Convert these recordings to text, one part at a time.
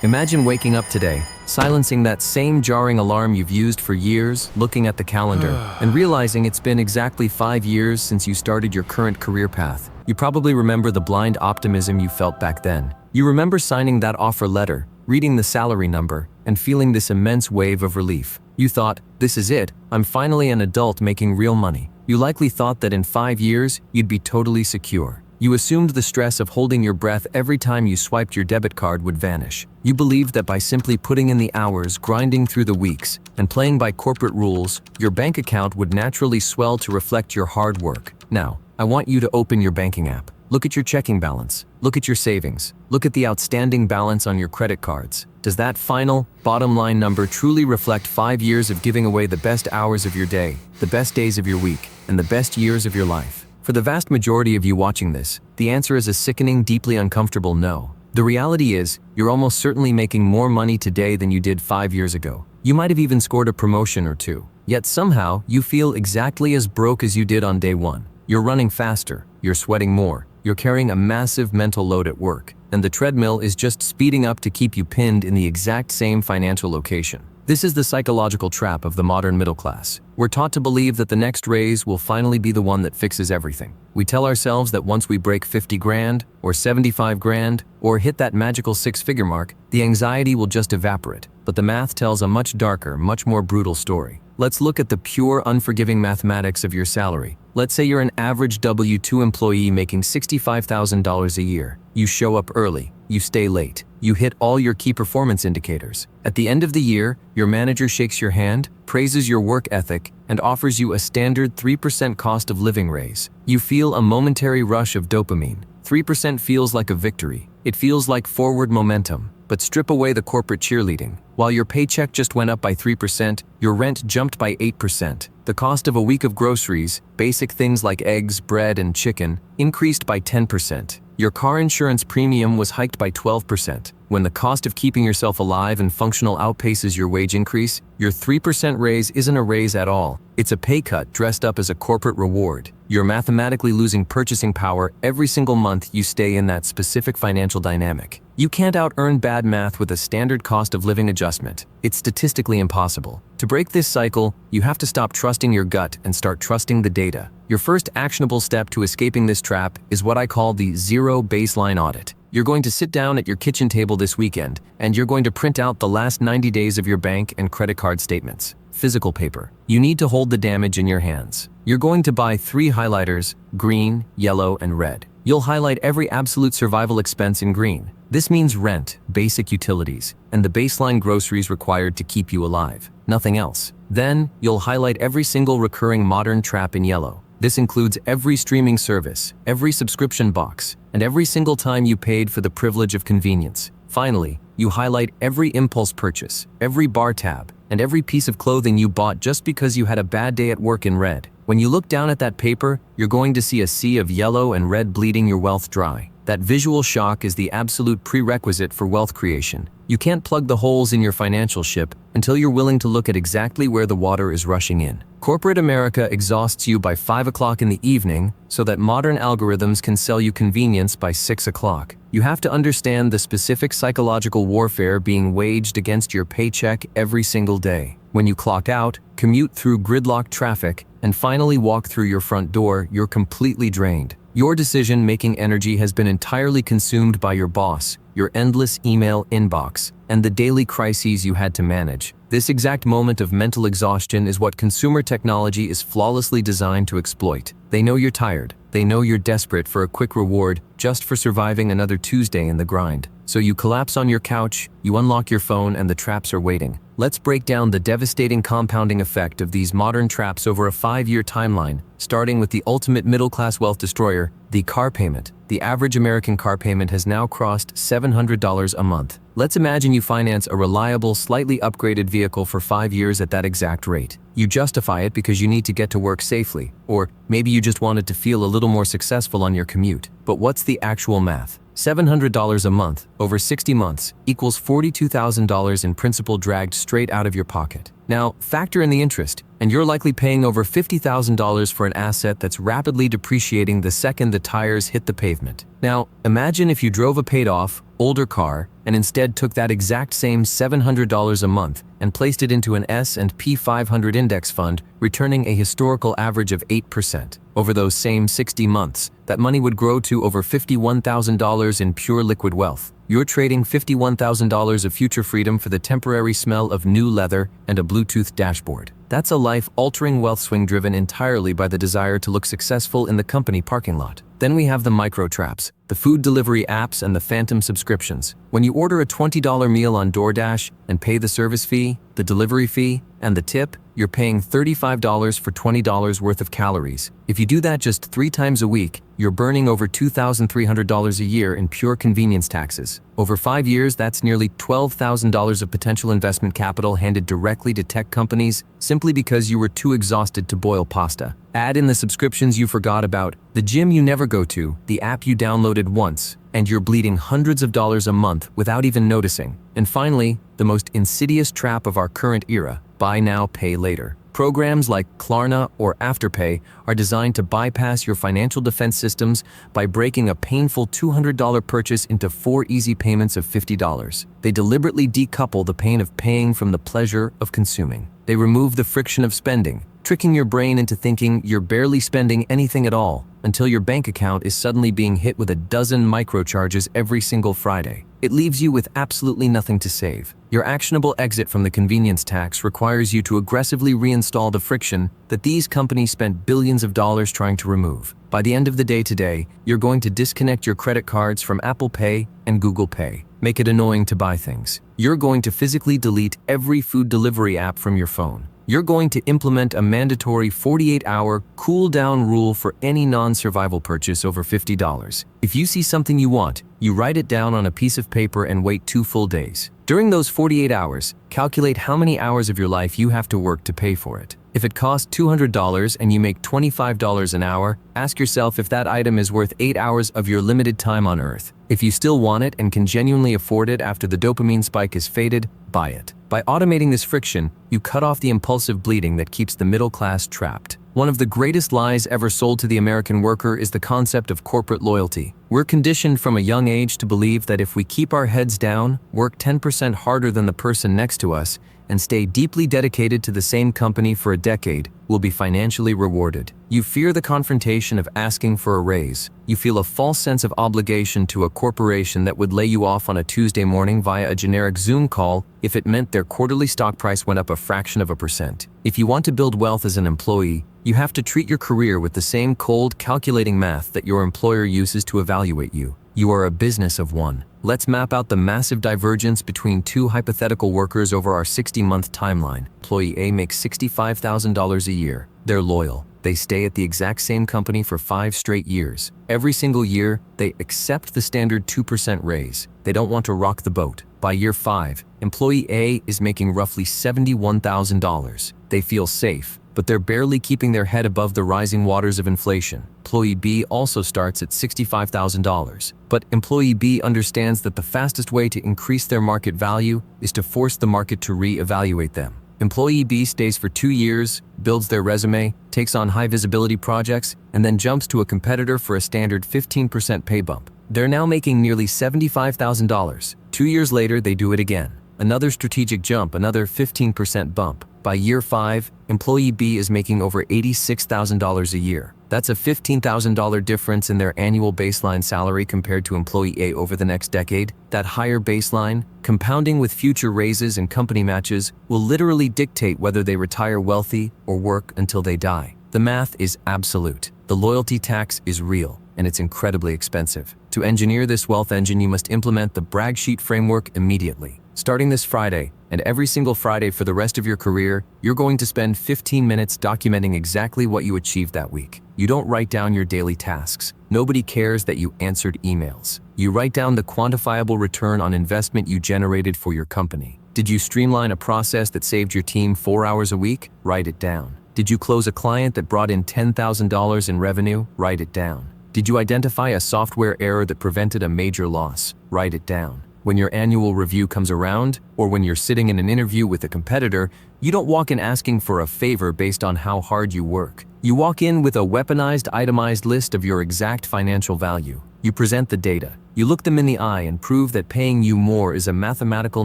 Imagine waking up today, silencing that same jarring alarm you've used for years, looking at the calendar, and realizing it's been exactly 5 years since you started your current career path. You probably remember the blind optimism you felt back then. You remember signing that offer letter, reading the salary number, and feeling this immense wave of relief. You thought, this is it, I'm finally an adult making real money. You likely thought that in 5 years, you'd be totally secure. You assumed the stress of holding your breath every time you swiped your debit card would vanish. You believed that by simply putting in the hours, grinding through the weeks, and playing by corporate rules, your bank account would naturally swell to reflect your hard work. Now, I want you to open your banking app. Look at your checking balance. Look at your savings. Look at the outstanding balance on your credit cards. Does that final, bottom line number truly reflect 5 years of giving away the best hours of your day, the best days of your week, and the best years of your life? For the vast majority of you watching this, the answer is a sickening, deeply uncomfortable no. The reality is, you're almost certainly making more money today than you did 5 years ago. You might have even scored a promotion or two. Yet somehow, you feel exactly as broke as you did on day one. You're running faster, you're sweating more, you're carrying a massive mental load at work, and the treadmill is just speeding up to keep you pinned in the exact same financial location. This is the psychological trap of the modern middle class. We're taught to believe that the next raise will finally be the one that fixes everything. We tell ourselves that once we break 50 grand, or 75 grand, or hit that magical 6-figure mark, the anxiety will just evaporate. But the math tells a much darker, much more brutal story. Let's look at the pure, unforgiving mathematics of your salary. Let's say you're an average W-2 employee making $65,000 a year. You show up early, you stay late, you hit all your key performance indicators. At the end of the year, your manager shakes your hand, praises your work ethic, and offers you a standard 3% cost of living raise. You feel a momentary rush of dopamine. 3% feels like a victory. It feels like forward momentum. But strip away the corporate cheerleading. While your paycheck just went up by 3%, your rent jumped by 8%. The cost of a week of groceries, basic things like eggs, bread, and chicken, increased by 10%. Your car insurance premium was hiked by 12%. When the cost of keeping yourself alive and functional outpaces your wage increase, your 3% raise isn't a raise at all. It's a pay cut dressed up as a corporate reward. You're mathematically losing purchasing power every single month you stay in that specific financial dynamic. You can't out-earn bad math with a standard cost of living adjustment. It's statistically impossible. To break this cycle, you have to stop trusting your gut and start trusting the data. Your first actionable step to escaping this trap is what I call the zero baseline audit. You're going to sit down at your kitchen table this weekend, and you're going to print out the last 90 days of your bank and credit card statements. Physical paper. You need to hold the damage in your hands. You're going to buy 3 highlighters, green, yellow, and red. You'll highlight every absolute survival expense in green. This means rent, basic utilities, and the baseline groceries required to keep you alive. Nothing else. Then, you'll highlight every single recurring modern trap in yellow. This includes every streaming service, every subscription box, and every single time you paid for the privilege of convenience. Finally, you highlight every impulse purchase, every bar tab, and every piece of clothing you bought just because you had a bad day at work in red. When you look down at that paper, you're going to see a sea of yellow and red bleeding your wealth dry. That visual shock is the absolute prerequisite for wealth creation. You can't plug the holes in your financial ship until you're willing to look at exactly where the water is rushing in. Corporate America exhausts you by 5 o'clock in the evening so that modern algorithms can sell you convenience by 6 o'clock. You have to understand the specific psychological warfare being waged against your paycheck every single day. When you clock out, commute through gridlock traffic, and finally walk through your front door, you're completely drained. Your decision-making energy has been entirely consumed by your boss, your endless email inbox, and the daily crises you had to manage. This exact moment of mental exhaustion is what consumer technology is flawlessly designed to exploit. They know you're tired. They know you're desperate for a quick reward just for surviving another Tuesday in the grind. So you collapse on your couch, you unlock your phone, and the traps are waiting. Let's break down the devastating compounding effect of these modern traps over a 5-year timeline, starting with the ultimate middle-class wealth destroyer, the car payment. The average American car payment has now crossed $700 a month. Let's imagine you finance a reliable, slightly upgraded vehicle for 5 years at that exact rate. You justify it because you need to get to work safely, or maybe you just wanted to feel a little more successful on your commute. But what's the actual math? $700 a month, over 60 months, equals $42,000 in principal dragged straight out of your pocket. Now, factor in the interest, and you're likely paying over $50,000 for an asset that's rapidly depreciating the second the tires hit the pavement. Now, imagine if you drove a paid-off, older car, and instead took that exact same $700 a month and placed it into an S&P 500 index fund, returning a historical average of 8%. Over those same 60 months, that money would grow to over $51,000 in pure liquid wealth. You're trading $51,000 of future freedom for the temporary smell of new leather and a Bluetooth dashboard. That's a life-altering wealth swing driven entirely by the desire to look successful in the company parking lot. Then we have the micro traps, the food delivery apps, and the phantom subscriptions. When you order a $20 meal on DoorDash and pay the service fee, the delivery fee, and the tip, you're paying $35 for $20 worth of calories. If you do that just 3 times a week, you're burning over $2,300 a year in pure convenience taxes. Over 5 years, that's nearly $12,000 of potential investment capital handed directly to tech companies simply because you were too exhausted to boil pasta. Add in the subscriptions you forgot about, the gym you never go to, the app you downloaded once, and you're bleeding hundreds of dollars a month without even noticing. And finally, the most insidious trap of our current era: buy now, pay later. Programs like Klarna or Afterpay are designed to bypass your financial defense systems by breaking a painful $200 purchase into 4 easy payments of $50. They deliberately decouple the pain of paying from the pleasure of consuming. They remove the friction of spending, tricking your brain into thinking you're barely spending anything at all until your bank account is suddenly being hit with a dozen microcharges every single Friday. It leaves you with absolutely nothing to save. Your actionable exit from the convenience tax requires you to aggressively reinstall the friction that these companies spent billions of dollars trying to remove. By the end of the day today, you're going to disconnect your credit cards from Apple Pay and Google Pay. Make it annoying to buy things. You're going to physically delete every food delivery app from your phone. You're going to implement a mandatory 48-hour cool-down rule for any non-survival purchase over $50. If you see something you want, you write it down on a piece of paper and wait 2 full days. During those 48 hours, calculate how many hours of your life you have to work to pay for it. If it costs $200 and you make $25 an hour, ask yourself if that item is worth 8 hours of your limited time on Earth. If you still want it and can genuinely afford it after the dopamine spike is faded, buy it. By automating this friction, you cut off the impulsive bleeding that keeps the middle class trapped. One of the greatest lies ever sold to the American worker is the concept of corporate loyalty. We're conditioned from a young age to believe that if we keep our heads down, work 10% harder than the person next to us, and stay deeply dedicated to the same company for a decade, we'll be financially rewarded. You fear the confrontation of asking for a raise. You feel a false sense of obligation to a corporation that would lay you off on a Tuesday morning via a generic Zoom call if it meant their quarterly stock price went up a fraction of a percent. If you want to build wealth as an employee, you have to treat your career with the same cold, calculating math that your employer uses to evaluate you. You are a business of one. Let's map out the massive divergence between 2 hypothetical workers over our 60-month timeline. Employee A makes $65,000 a year. They're loyal. They stay at the exact same company for 5 straight years. Every single year, they accept the standard 2% raise. They don't want to rock the boat. By year 5, employee A is making roughly $71,000. They feel safe, but they're barely keeping their head above the rising waters of inflation. Employee B also starts at $65,000, but employee B understands that the fastest way to increase their market value is to force the market to re-evaluate them. Employee B stays for 2 years, builds their resume, takes on high-visibility projects, and then jumps to a competitor for a standard 15% pay bump. They're now making nearly $75,000. 2 years later, they do it again. Another strategic jump, another 15% bump. By year 5, employee B is making over $86,000 a year. That's a $15,000 difference in their annual baseline salary compared to employee A over the next decade. That higher baseline, compounding with future raises and company matches, will literally dictate whether they retire wealthy or work until they die. The math is absolute. The loyalty tax is real, and it's incredibly expensive. To engineer this wealth engine, you must implement the brag sheet framework immediately. Starting this Friday, and every single Friday for the rest of your career, you're going to spend 15 minutes documenting exactly what you achieved that week. You don't write down your daily tasks. Nobody cares that you answered emails. You write down the quantifiable return on investment you generated for your company. Did you streamline a process that saved your team 4 hours a week? Write it down. Did you close a client that brought in $10,000 in revenue? Write it down. Did you identify a software error that prevented a major loss? Write it down. When your annual review comes around, or when you're sitting in an interview with a competitor, you don't walk in asking for a favor based on how hard you work. You walk in with a weaponized, itemized list of your exact financial value. You present the data. You look them in the eye and prove that paying you more is a mathematical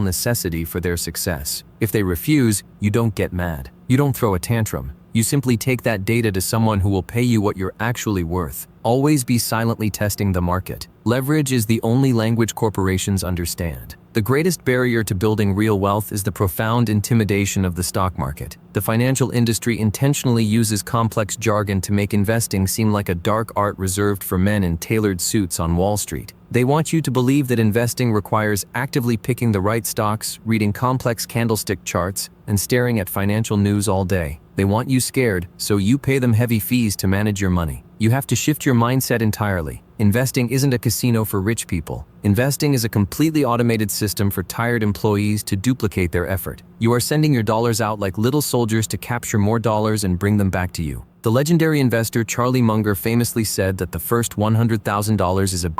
necessity for their success. If they refuse, you don't get mad. You don't throw a tantrum. You simply take that data to someone who will pay you what you're actually worth. Always be silently testing the market. Leverage is the only language corporations understand. The greatest barrier to building real wealth is the profound intimidation of the stock market. The financial industry intentionally uses complex jargon to make investing seem like a dark art reserved for men in tailored suits on Wall Street. They want you to believe that investing requires actively picking the right stocks, reading complex candlestick charts, and staring at financial news all day. They want you scared, so you pay them heavy fees to manage your money. You have to shift your mindset entirely. Investing isn't a casino for rich people. Investing is a completely automated system for tired employees to duplicate their effort. You are sending your dollars out like little soldiers to capture more dollars and bring them back to you. The legendary investor Charlie Munger famously said that the first $100,000 is a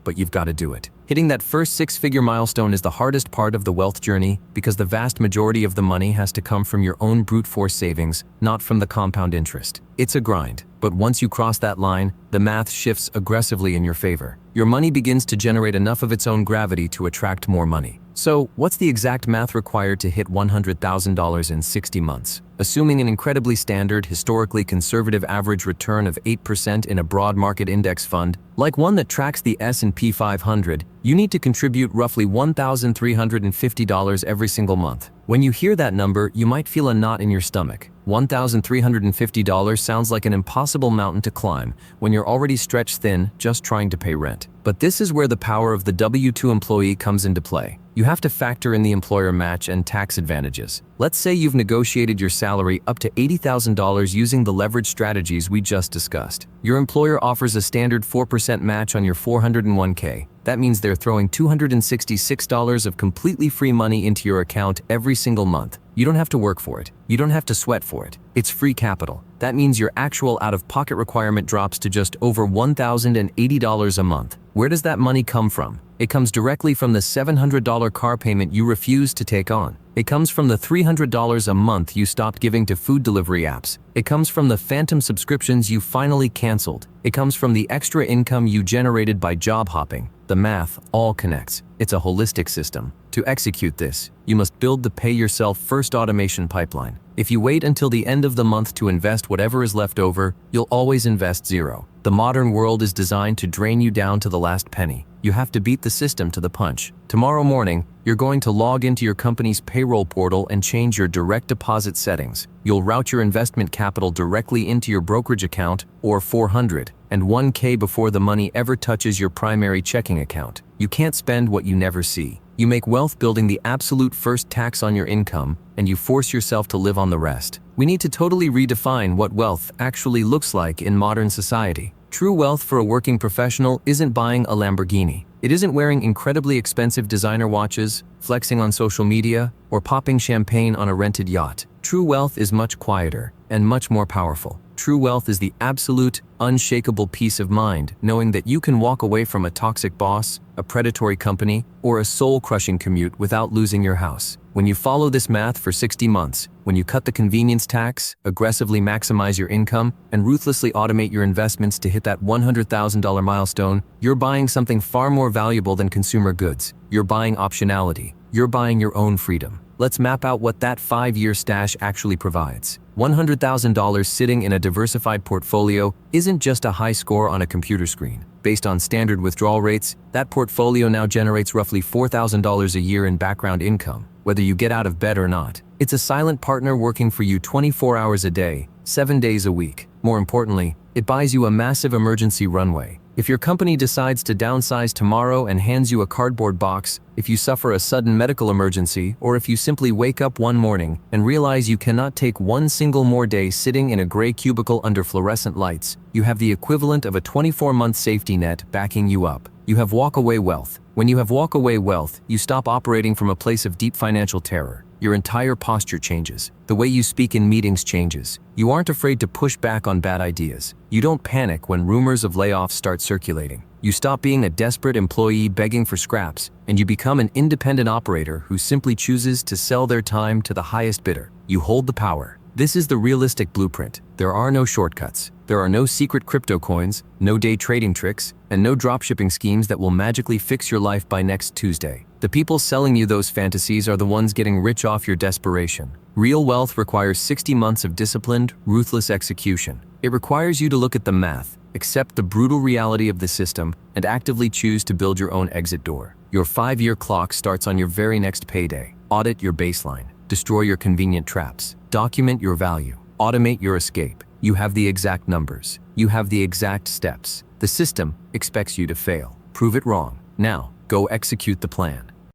but you've got to do it. Hitting that first six-figure milestone is the hardest part of the wealth journey because the vast majority of the money has to come from your own brute force savings, not from the compound interest. It's a grind, but once you cross that line, the math shifts aggressively in your favor. Your money begins to generate enough of its own gravity to attract more money. So, what's the exact math required to hit $100,000 in 60 months? Assuming an incredibly standard, historically conservative average return of 8% in a broad market index fund, like one that tracks the S&P 500, you need to contribute roughly $1,350 every single month. When you hear that number, you might feel a knot in your stomach. $1,350 sounds like an impossible mountain to climb when you're already stretched thin just trying to pay rent. But this is where the power of the W-2 employee comes into play. You have to factor in the employer match and tax advantages. Let's say you've negotiated your salary up to $80,000 using the leverage strategies we just discussed. Your employer offers a standard 4% match on your 401k. That means they're throwing $266 of completely free money into your account every single month. You don't have to work for it. You don't have to sweat for it. It's free capital. That means your actual out-of-pocket requirement drops to just over $1,080 a month. Where does that money come from? It comes directly from the $700 car payment you refuse to take on. It comes from the $300 a month you stopped giving to food delivery apps. It comes from the phantom subscriptions you finally canceled. It comes from the extra income you generated by job hopping. The math all connects. It's a holistic system. To execute this, you must build the pay-yourself-first automation pipeline. If you wait until the end of the month to invest whatever is left over, you'll always invest zero. The modern world is designed to drain you down to the last penny. You have to beat the system to the punch. Tomorrow morning, you're going to log into your company's payroll portal and change your direct deposit settings. You'll route your investment capital directly into your brokerage account, or 401k before the money ever touches your primary checking account. You can't spend what you never see. You make wealth building the absolute first tax on your income, and you force yourself to live on the rest. We need to totally redefine what wealth actually looks like in modern society. True wealth for a working professional isn't buying a Lamborghini. It isn't wearing incredibly expensive designer watches, flexing on social media, or popping champagne on a rented yacht. True wealth is much quieter and much more powerful. True wealth is the absolute, unshakable peace of mind, knowing that you can walk away from a toxic boss, a predatory company, or a soul-crushing commute without losing your house. When you follow this math for 60 months, when you cut the convenience tax, aggressively maximize your income, and ruthlessly automate your investments to hit that $100,000 milestone, you're buying something far more valuable than consumer goods. You're buying optionality. You're buying your own freedom. Let's map out what that 5-year stash actually provides. $100,000 sitting in a diversified portfolio isn't just a high score on a computer screen. Based on standard withdrawal rates, that portfolio now generates roughly $4,000 a year in background income, whether you get out of bed or not. It's a silent partner working for you 24 hours a day, 7 days a week. More importantly, it buys you a massive emergency runway. If your company decides to downsize tomorrow and hands you a cardboard box, if you suffer a sudden medical emergency, or if you simply wake up one morning and realize you cannot take one single more day sitting in a gray cubicle under fluorescent lights, you have the equivalent of a 24-month safety net backing you up. You have walk-away wealth. When you have walk-away wealth, you stop operating from a place of deep financial terror. Your entire posture changes. The way you speak in meetings changes. You aren't afraid to push back on bad ideas. You don't panic when rumors of layoffs start circulating. You stop being a desperate employee begging for scraps, and you become an independent operator who simply chooses to sell their time to the highest bidder. You hold the power. This is the realistic blueprint. There are no shortcuts. There are no secret crypto coins, no day trading tricks, and no dropshipping schemes that will magically fix your life by next Tuesday. The people selling you those fantasies are the ones getting rich off your desperation. Real wealth requires 60 months of disciplined, ruthless execution. It requires you to look at the math, accept the brutal reality of the system, and actively choose to build your own exit door. Your 5-year clock starts on your very next payday. Audit your baseline. Destroy your convenient traps. Document your value. Automate your escape. You have the exact numbers. You have the exact steps. The system expects you to fail. Prove it wrong. Now, go execute the plan.